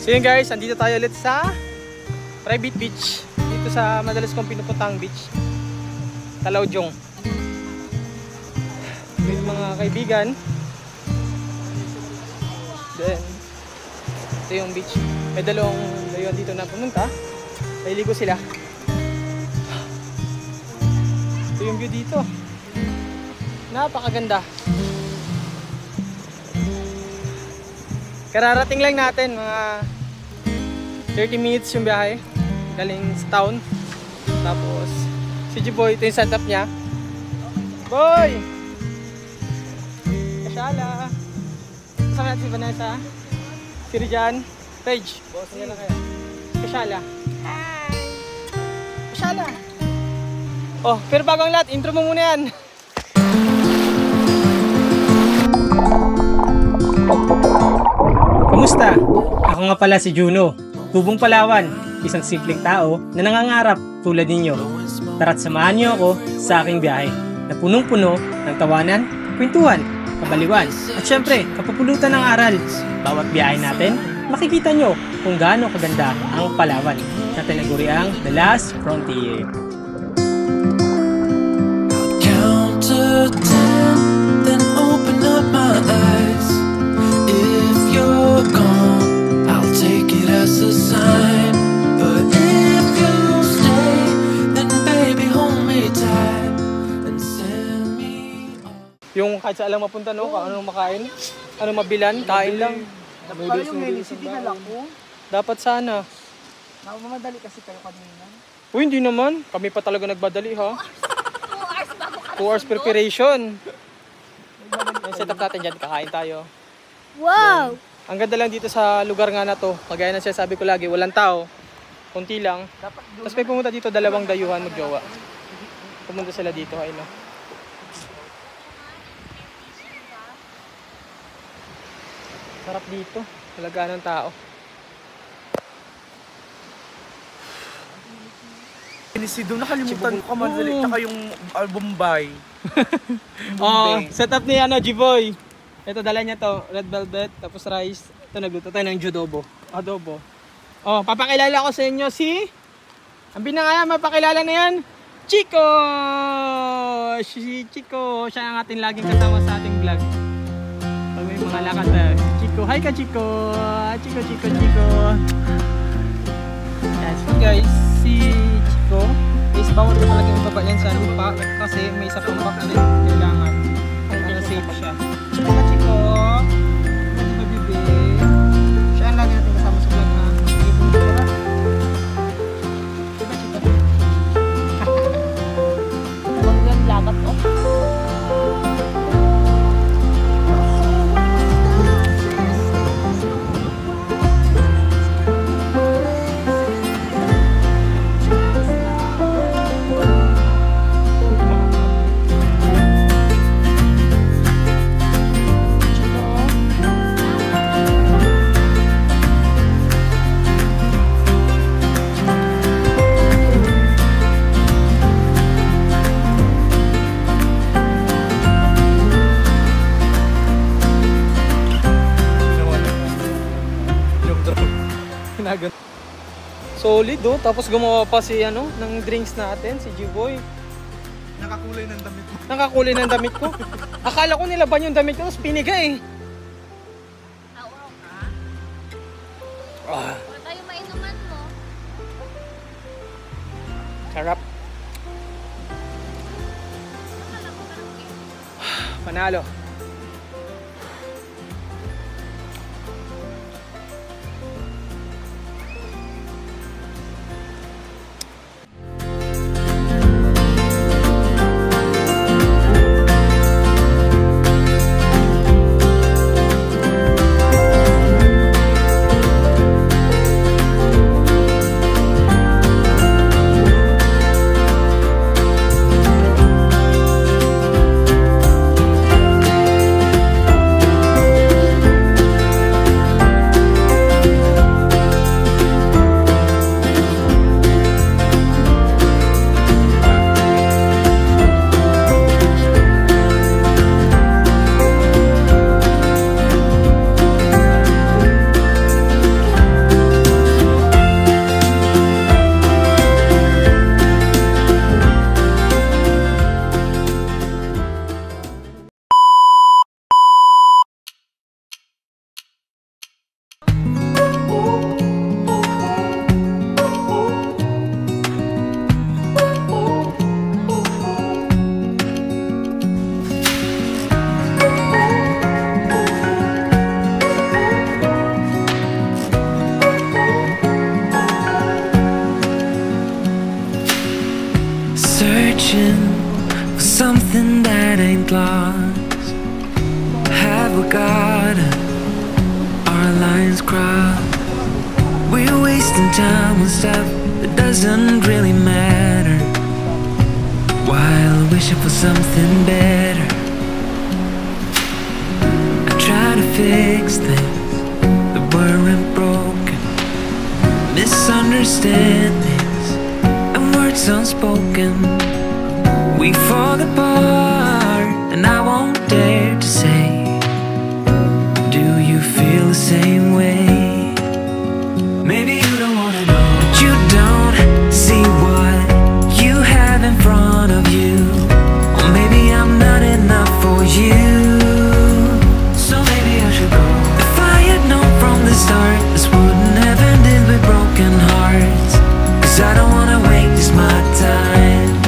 So yun guys, andito tayo ulit sa private beach. Dito sa madalas kong pinupuntang beach, Talaujong. With mga kaibigan. Then, ito yung beach. May dalawang layuan dito na pumunta. Naliligo sila. Ito yung view dito. Napakaganda. Kararating lang natin, mga 30 minutes yung biyahe galing sa town. Tapos si G-Boy, ito yung setup niya. Boy! Kasyala! Kasama natin si Vanessa, si Rijan, Paige. Boss, yan na kaya. Kasyala. Hi! Kasyala! Oh, pero bago ang lahat, intro mo muna yan. Kamusta? Ako nga pala si Juno, tubong Palawan, isang simpleng tao na nangangarap tulad ninyo. Tara't samahan niyo ako sa aking biyahe na punong-puno ng tawanan, kwentuhan, kabaliwan at syempre kapupulutan ng aral. Bawat biyahe natin, makikita nyo kung gaano kaganda ang Palawan na tinaguriang The Last Frontier. Count to 10, then open up my eyes. If you're gone, I'll take it as a sign. But if you stay, then baby hold me tight and send me on. Yung kahit sa alam mapunta no, kung anong makain, anong mabilan, kain lang. Dapat yung Melicity na lang po. Dapat sana. Mamadali kasi kayo kanina. Uy, hindi naman. Kami pa talaga nagbadali ha. 2 hours preparation. Yung setup natin dyan, kakain tayo. Wow! Ang ganda lang dito sa lugar nga na to, kagaya na sinasabi ko lagi, walang tao, konti lang. Tapos may pumunta dito, dalawang dayuhan magjowa. Pumunta sila dito, ayun no. Sarap dito, talaga ng tao. Pinisido, nakalimutan ko madali. Tsaka yung Bombay. Oh, setup ni G-Boy. Ito, dala niya to, red velvet, tapos rice. Ito, nagluto tayo ng adobo. Oh, papakilala ko sa inyo si... Ang binangaya, mapakilala na yan, Chico! Si Chico, siya ang ating laging kasama sa ating vlog. Pag may mga lakad na, Chico. Hi ka, Chico! Chico. Yes, so guys, si Chico is bawal ko talaga yung baba yan sa lupa kasi may isa pang back na rin kailangan para safe siya. Chico, mabibi. Siya ang lagi natin kasama sa vlog na ibon ko para. Diba, Chico? Magandang lagat oh. Solid oh, tapos gumawa pa si ng drinks natin, si G-Boy. Nakakulay ng damit mo. Nakakulay ng damit ko. Akala ko nilaban yung damit ko, tapos piniga eh. Awaw ka? Ah, Wala tayo mainuman mo. sarap. Panalo. We're wasting time on stuff that doesn't really matter, while wishing for something better. I try to fix things that weren't broken, misunderstandings and words unspoken. We fall apart and I won't dare to say, do you feel the same way? Maybe you don't wanna know, but you don't see what you have in front of you. Or maybe I'm not enough for you, so maybe I should go. If I had known from the start, this wouldn't have ended with broken hearts. 'Cause I don't wanna waste my time.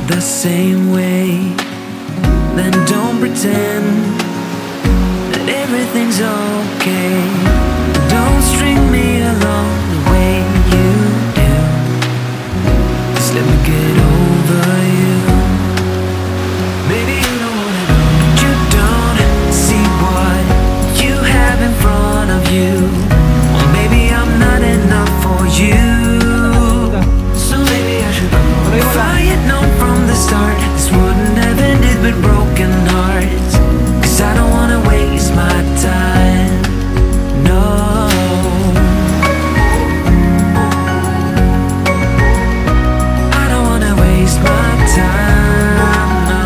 The same way, then don't pretend that everything's okay. Don't string me along the way you do. Just let me get over you. Maybe you don't wanna know, but you don't see what you have in front of you. Or maybe I'm not enough for you, so maybe I should go. If I had known from the start, this wouldn't have ended with broken hearts. 'Cause I don't wanna waste my time, no. I don't wanna waste my time, no.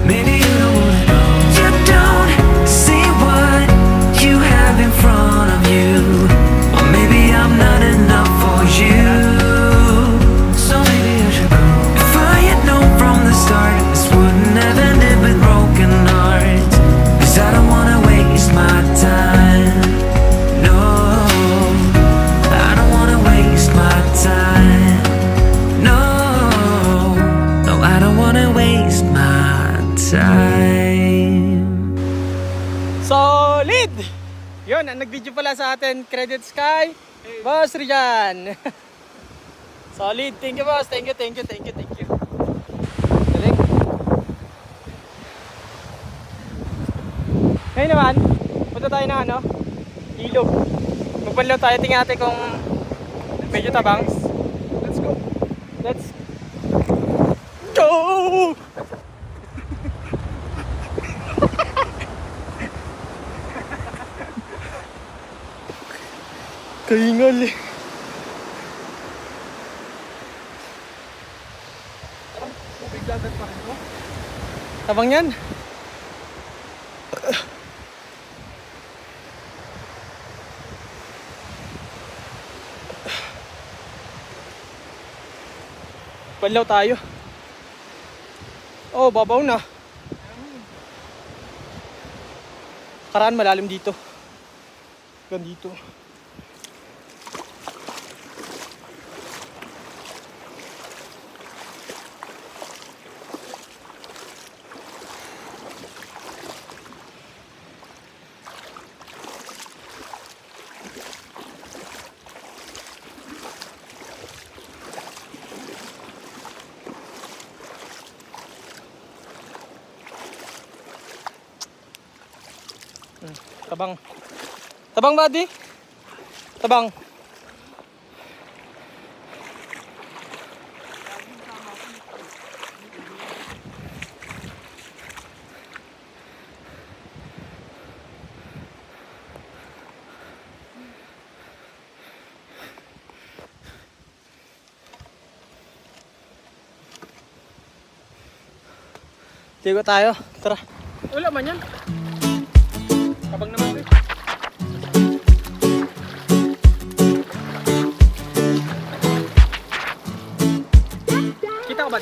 Maybe you don't wanna know, you don't see what you have in front of you. Or maybe I'm not enough for you, so maybe I should go. If I had known from the start, this wouldn't have ended with broken hearts. 'Cause I don't wanna waste my time, no. I don't wanna waste my time, no. No, I don't wanna waste my time. Solid! Yun, ang nag-video pala sa atin, credits kay Boss Rian. Solid, thank you boss, thank you. Galing. Ngayon naman, punta tayo ng ano, ilog. Magpanlaw tayo, tingnan natin kung medyo tabang. Let's go! Kaingal eh. Tabang yan. Panlaw tayo. Oh, babaw na. Karaan malalim dito. Gandito. Tabang. Tabang buddy. Tabang. Ligo tayo. Tara. Wala man yan. Tabang naman eh. Kita ka ba?